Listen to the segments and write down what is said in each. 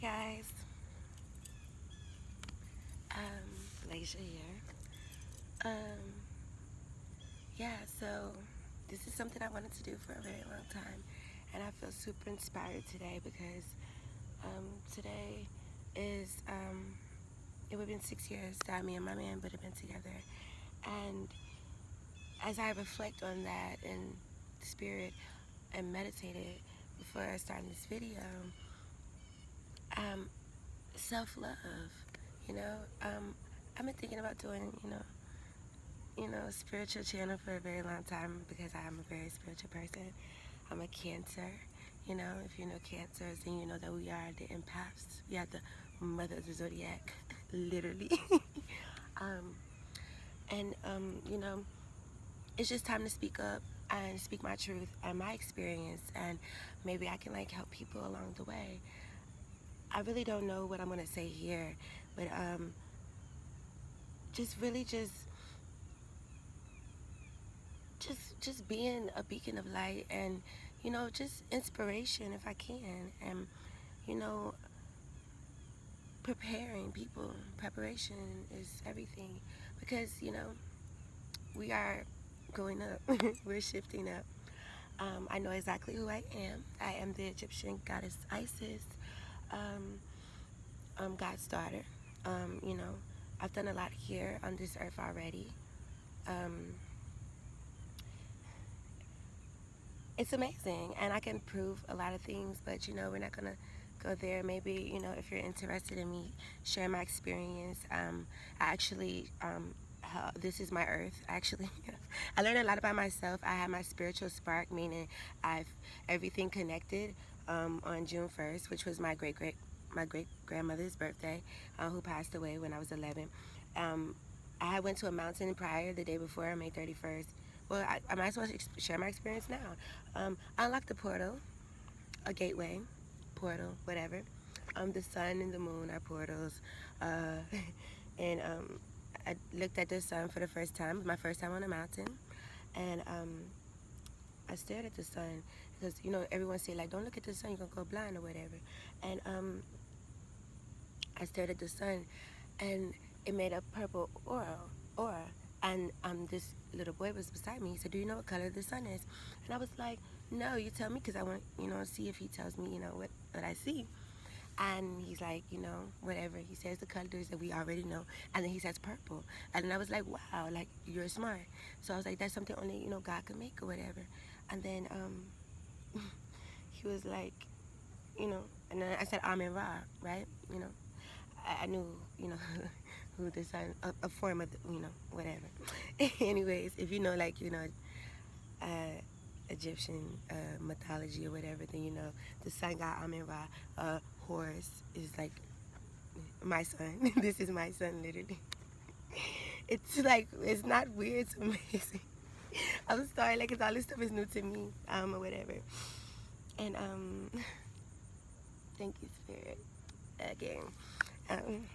Hey guys, Laisha here. Um, yeah, so this is something I wanted to do for a very long time, and I feel super inspired today because today is it would have been 6 years that me and my man would have been together, and as I reflect on that in spirit and meditated before I started this video, um, self-love. You know, I've been thinking about doing, spiritual channel for a very long time because I am a very spiritual person. I'm a Cancer. If you know Cancers, then you know that we are the empaths. We are the mother of the zodiac, literally. um, and it's just time to speak up and speak my truth and my experience, and maybe I can help people along the way. I really don't know what I'm gonna say here, but just really just being a beacon of light and just inspiration if I can, and you know preparing people. Preparation is everything because we are going up. We're shifting up. I know exactly who I am. I am the Egyptian goddess Isis, God's daughter. You know, I've done a lot here on this earth already. um, it's amazing, and I can prove a lot of things, but we're not gonna go there. Maybe if you're interested in me sharing my experience, I actually this is my earth actually. I learned a lot about myself. I had my spiritual spark, meaning I've everything connected on June 1st, which was my great grandmother's birthday, who passed away when I was 11. I went to a mountain prior the day before on May 31st. Well, I might as well share my experience now. I unlocked the portal, a gateway, portal, whatever. The sun and the moon are portals. And I looked at the sun for the first time, my first time on a mountain. And I stared at the sun because, everyone say, don't look at the sun, you're going to go blind or whatever. And I stared at the sun, and it made a purple aura. And this little boy was beside me. He said, "Do you know what color the sun is?" And I was like, "No, you tell me, because I want, see if he tells me, what I see." And he's like, whatever. He says the colors that we already know, and then he says purple. And then I was like, "Wow, you're smart." So I was like, "That's something only God can make or whatever." And then he was like, and then I said Amen Ra, right? I knew, who the sun, a form of, whatever. Anyways, if uh, Egyptian mythology or whatever, then the sun god Amen Ra, Horus is like my son. This is my son, literally. It's not weird, it's amazing. I'm sorry, cause all this stuff is new to me, or whatever. And thank you, Spirit, again. Um,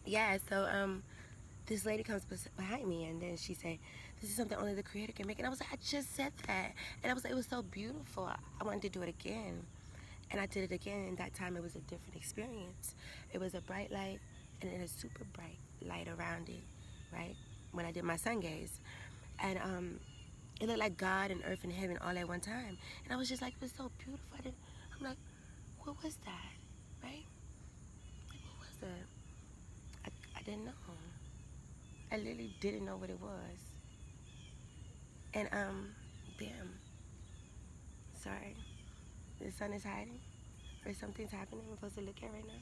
yeah, so this lady comes behind me, and then she said, "This is something only the Creator can make." And I was like, "I just said that." And it was so beautiful. I wanted to do it again. And I did it again, and that time it was a different experience. It was a bright light, and then a super bright light around it, right? When I did my sun gaze. And it looked like God and earth and heaven all at one time. And I was just like, it was so beautiful. I'm like, what was that, right? What was that? I didn't know. I literally didn't know what it was. And damn, sorry. The sun is hiding, or something's happening I'm supposed to look at right now.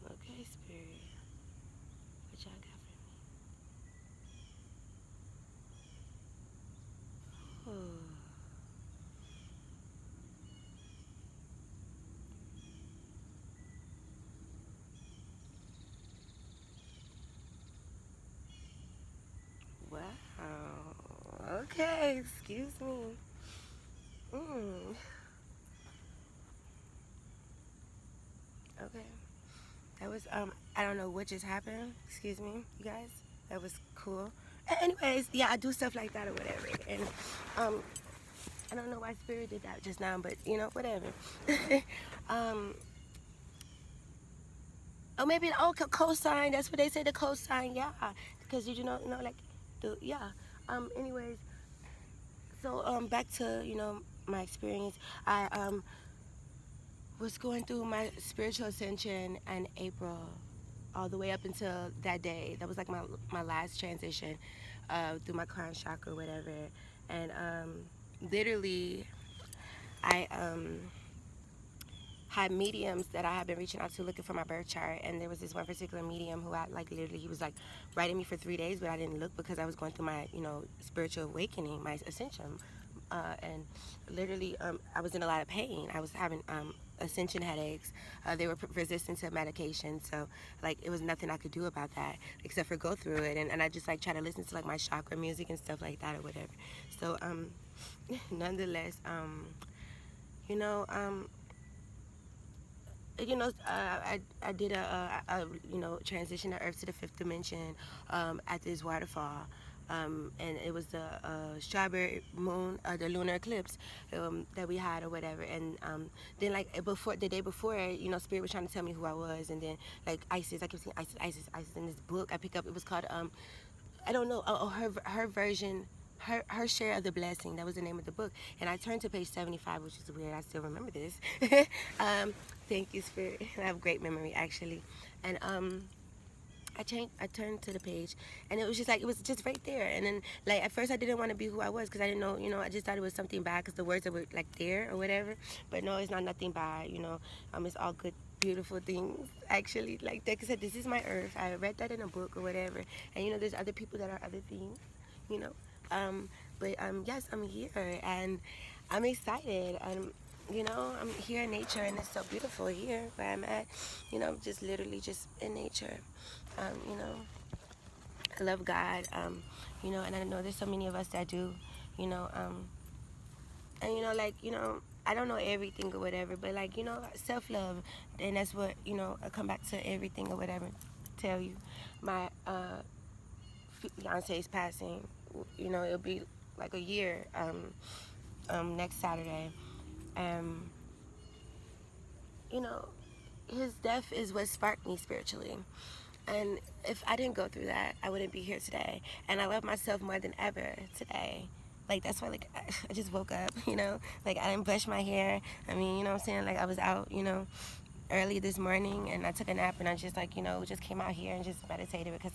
Okay, Spirit, what y'all got for me? Oh. Wow. Okay, excuse me. Okay. That was I don't know what just happened. Excuse me, you guys. That was cool. Anyways, yeah, I do stuff like that or whatever. And um, I don't know why Spirit did that just now, but you know, whatever. um, oh, maybe cosign. That's what they say. The cosign, yeah, because you know, like, yeah. Anyways, so back to my experience. I was going through my spiritual ascension in April, all the way up until that day. That was like my last transition through my crown chakra, or whatever. And literally, I had mediums that I had been reaching out to looking for my birth chart, and there was this one particular medium who I like literally he was like writing me for 3 days, but I didn't look because I was going through my spiritual awakening, my ascension, and literally I was in a lot of pain. I was having ascension headaches. They were resistant to medication, so like it was nothing I could do about that except for go through it, and I just like try to listen to like my chakra music and stuff like that or whatever. So nonetheless, you know um I did a transition of Earth to the fifth dimension at this waterfall, and it was the strawberry moon, the lunar eclipse that we had or whatever. And then like before the day before, Spirit was trying to tell me who I was, and then like Isis, I kept seeing Isis, Isis, Isis in this book I pick up. It was called I don't know. Her version, her share of the blessing. That was the name of the book. And I turned to page 75, which is weird. I still remember this. Thank you, Spirit. I have great memory actually. And I turned to the page, and it was just like it was just right there. And then like at first I didn't want to be who I was because I didn't know. I just thought it was something bad because the words that were like there or whatever. But no, it's not nothing bad. It's all good, beautiful things actually. Like I said, this is my earth. I read that in a book or whatever. And there's other people that are other things. You know, but yes, I'm here and I'm excited. I'm here in nature, and it's so beautiful here where I'm at. Just literally just in nature. You know, I love God. And I know there's so many of us that do. You know, and I don't know everything or whatever, but like self love, and that's what I come back to everything or whatever. Tell you, my fiance is passing. It'll be like a year next Saturday. Um, you know, his death is what sparked me spiritually. And if I didn't go through that, I wouldn't be here today. And I love myself more than ever today. Like, that's why, like, I just woke up, Like, I didn't brush my hair. I mean, you know what I'm saying? Like, I was out, early this morning, and I took a nap, and I just, like, just came out here and just meditated because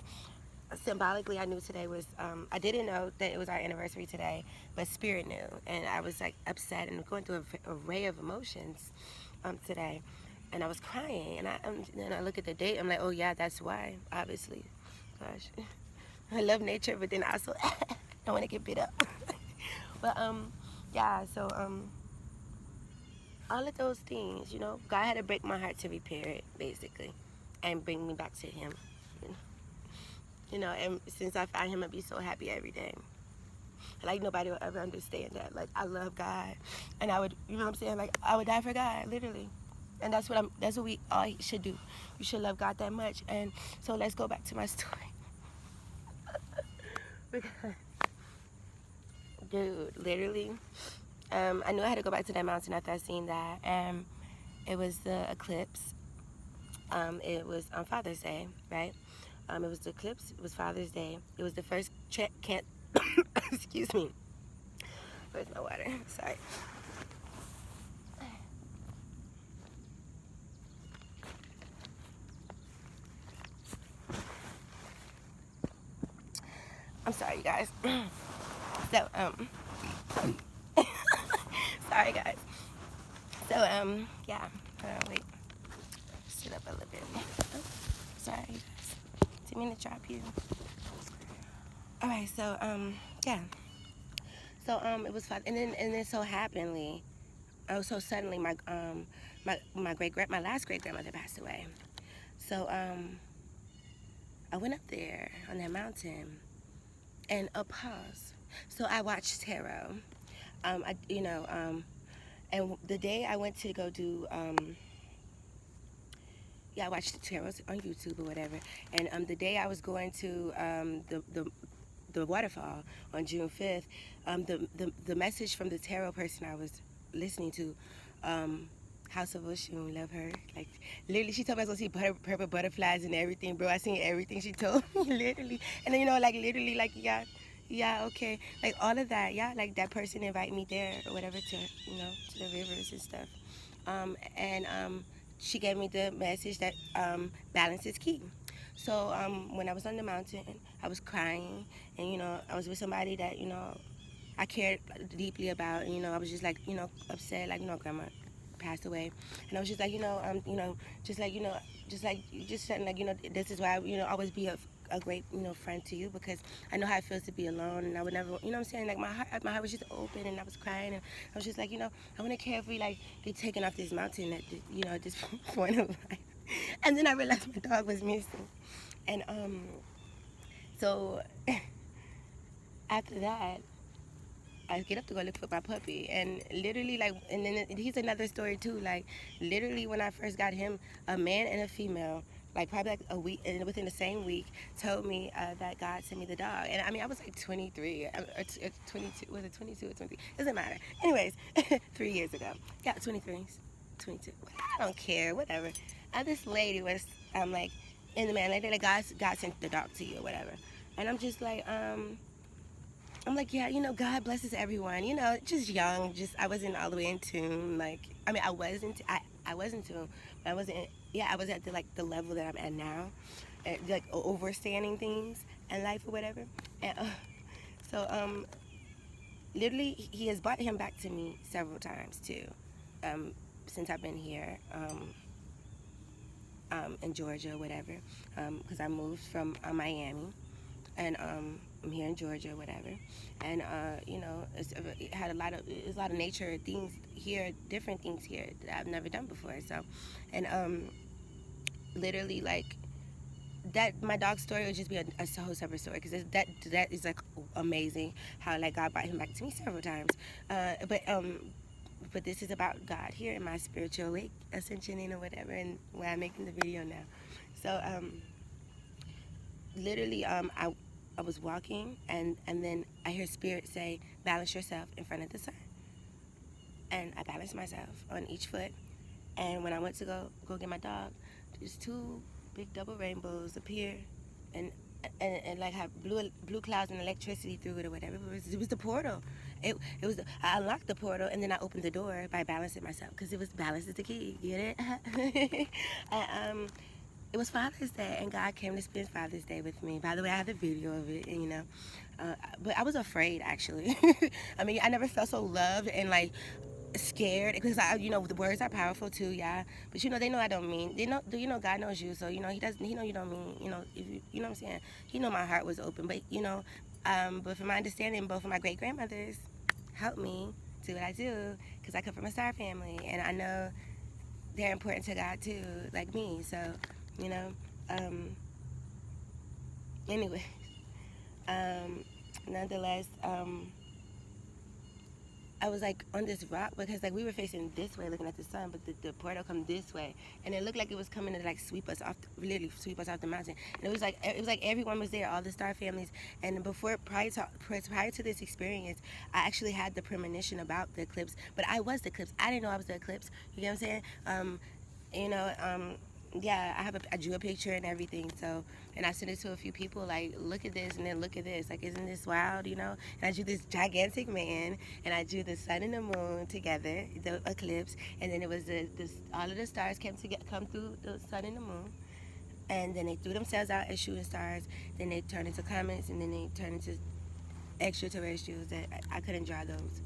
symbolically I knew today was, I didn't know that it was our anniversary today, but Spirit knew. And I was, like, upset and going through an array of emotions today. And I was crying, and then I look at the date. I'm like, oh yeah, that's why. Obviously, gosh, I love nature, but then also I want to get bit up. But yeah. So all of those things, God had to break my heart to repair it, basically, and bring me back to Him. And since I found Him, I'd be so happy every day. Like nobody will ever understand that. Like I love God, and I would, what I'm saying? Like I would die for God, literally. And that's what we all should do. We should love God that much. And so let's go back to my story. Because, dude, literally, I knew I had to go back to that mountain after I seen that. It was the eclipse. It was on Father's Day, right? It was the eclipse. It was Father's Day. It was the first excuse me. Where's my water? Sorry. I'm sorry, you guys. So, sorry, guys. So, yeah. Wait. Sit up a little bit. Oh, sorry, you guys. Didn't mean to drop you. All right. So, yeah. So, it was fun, and then so happenly, so suddenly, my last great grandmother passed away. So, I went up there on that mountain, and a pause. So I watched tarot. And the day I went to go do, I watched the tarot on YouTube or whatever. And the day I was going to the waterfall on June 5th, the message from the tarot person I was listening to, House of Oshun, love her. Like, literally, she told me I was gonna see purple butterflies and everything, bro. I seen everything she told me, literally. And then, like, literally, like, yeah, okay. Like, all of that, yeah. Like, that person invited me there or whatever to, to the rivers and stuff. She gave me the message that balance is key. So when I was on the mountain, I was crying, and I was with somebody that I cared deeply about. And, I was just like upset, like grandma passed away, and I was just like just like just saying like this is why I always be a great friend to you, because I know how it feels to be alone, and I would never what I'm saying, like my heart was just open, and I was crying, and I was just like I wouldn't care if we like get taken off this mountain at at this point of life. And then I realized my dog was missing, and so after that I get up to go look for my puppy, and literally, like, and then he's another story too. Like, literally, when I first got him, a man and a female, like probably like a week, and within the same week, told me that God sent me the dog. And I mean, I was like 23, or 22, was it 22 or 23? Doesn't matter. Anyways, 3 years ago, yeah, 23, 22. I don't care, whatever. This lady was, like, in the man, like God sent the dog to you or whatever, and I'm just like, I'm like, yeah, God blesses everyone. Just young, I wasn't all the way in tune. Like, I mean, I was in tune, but I wasn't. Yeah, I was at the level that I'm at now, like overstanding things in life or whatever. And so literally, he has brought him back to me several times too, since I've been here. In Georgia, whatever, because I moved from Miami, and I'm here in Georgia, whatever, and it had it's a lot of nature things here, different things here that I've never done before. So, and literally, like, that my dog story would just be a whole separate story, because that is like amazing how like God brought him back to me several times, but this is about God here in my spiritual wake, ascension or whatever, and where I'm making the video now. So literally, I was walking, and then I hear Spirit say, balance yourself in front of the sun. And I balanced myself on each foot. And when I went to go get my dog, there's two big double rainbows appear, and like have blue clouds and electricity through it or whatever. It was the portal. It was I unlocked the portal, and then I opened the door by balancing myself, because it was balance is the key. Get it? And, it was Father's Day, and God came to spend Father's Day with me. By the way, I have a video of it, and but I was afraid, actually. I mean, I never felt so loved and like scared, because the words are powerful too, yeah. But they know I don't mean. God knows you, so He doesn't. He know you don't mean. If you know what I'm saying. He know my heart was open, but but from my understanding, both of my great grandmothers helped me do what I do, because I come from a star family, and I know they're important to God too, like me. So. Anyway, nonetheless, I was like on this rock, because like we were facing this way looking at the sun, but the portal come this way, and it looked like it was coming to like literally sweep us off the mountain. And it was like everyone was there, all the star families. And prior to this experience, I actually had the premonition about the eclipse, but I was the eclipse. I didn't know I was the eclipse. You get what I'm saying? Yeah, I drew a picture and everything, so, and I sent it to a few people, like, look at this, and then look at this, like, isn't this wild, And I drew this gigantic man, and I drew the sun and the moon together, the eclipse, and then it was all of the stars come through the sun and the moon, and then they threw themselves out as shooting stars, then they turned into comets, and then they turned into extraterrestrials that I couldn't draw those.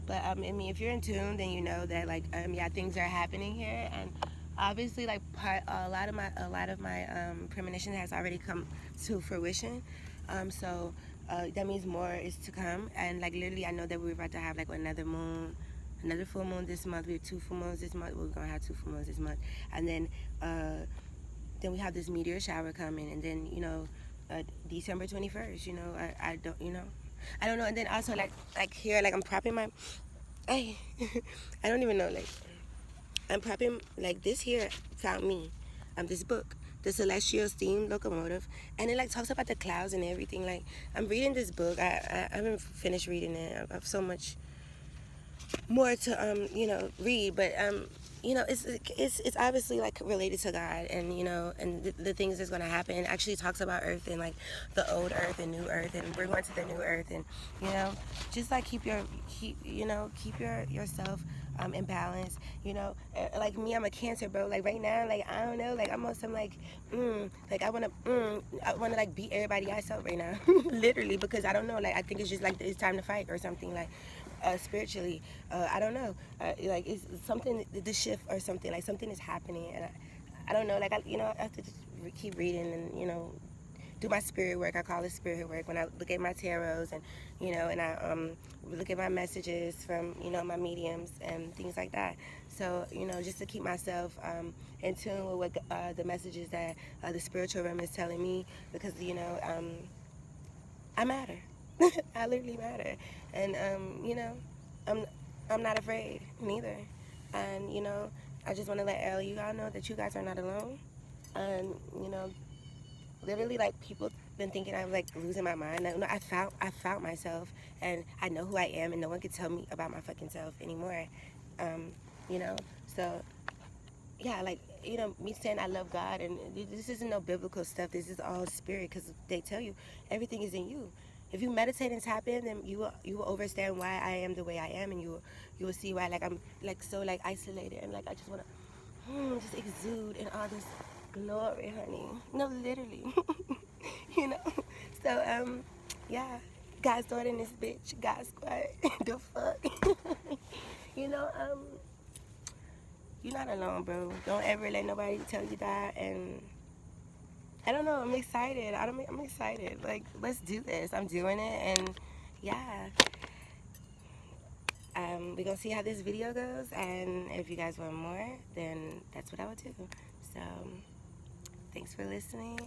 But I mean, if you're in tune, then you know that, like, yeah, things are happening here, and obviously, like, a lot of my premonition has already come to fruition. So that means more is to come, and like literally, I know that we're about to have like another full moon this month. We have 2 full moons this month. We're gonna have 2 full moons this month, and then we have this meteor shower coming, and then December 21st. I don't I don't know. And then also like here, like I'm propping my I don't even know, like I'm propping, like this here found me, this book the celestial steam locomotive, and it like talks about the clouds and everything. Like, I'm reading this book. I haven't finished reading it. I have so much more to read, but it's obviously like related to God, and and the things that's going to happen. It actually talks about Earth and like the old Earth and new Earth, and we're going to the new Earth, and just like keep yourself in balance. Like me, I'm a Cancer, bro. Like right now, like I don't know, like I'm on some like I wanna like beat everybody else up right now, literally, because I don't know, like I think it's just like it's time to fight or something, like spiritually. I don't know. Like it's something, the shift or something. Like something is happening, and I don't know. Like I have to just keep reading and do my spirit work. I call it spirit work when I look at my tarots and and I look at my messages from my mediums and things like that. So just to keep myself in tune with what the messages that the spiritual realm is telling me, because I matter. I literally matter, and I'm I'm not afraid neither, and I just want to let all you all know that you guys are not alone, and literally, like, people been thinking I was like losing my mind. No, I found myself, and I know who I am, and no one can tell me about my fucking self anymore. Um, you know, so yeah, like me saying I love God, and this isn't no biblical stuff. This is all spirit, because they tell you everything is in you. If you meditate and tap in, then you will understand why I am the way I am, and you will see why, like, I'm like so like isolated, and like I just wanna just exude in all this glory, honey. No, literally. you know. So yeah, God's daughter in this bitch. God squad. The fuck. you know um. You're not alone, bro. Don't ever let nobody tell you that. And I don't know. I'm excited. I'm excited. Like, let's do this. I'm doing it, and yeah. We're gonna see how this video goes, and if you guys want more, then that's what I would do. So, thanks for listening,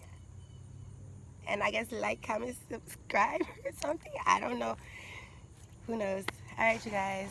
and I guess like, comment, subscribe, or something. I don't know. Who knows? All right, you guys.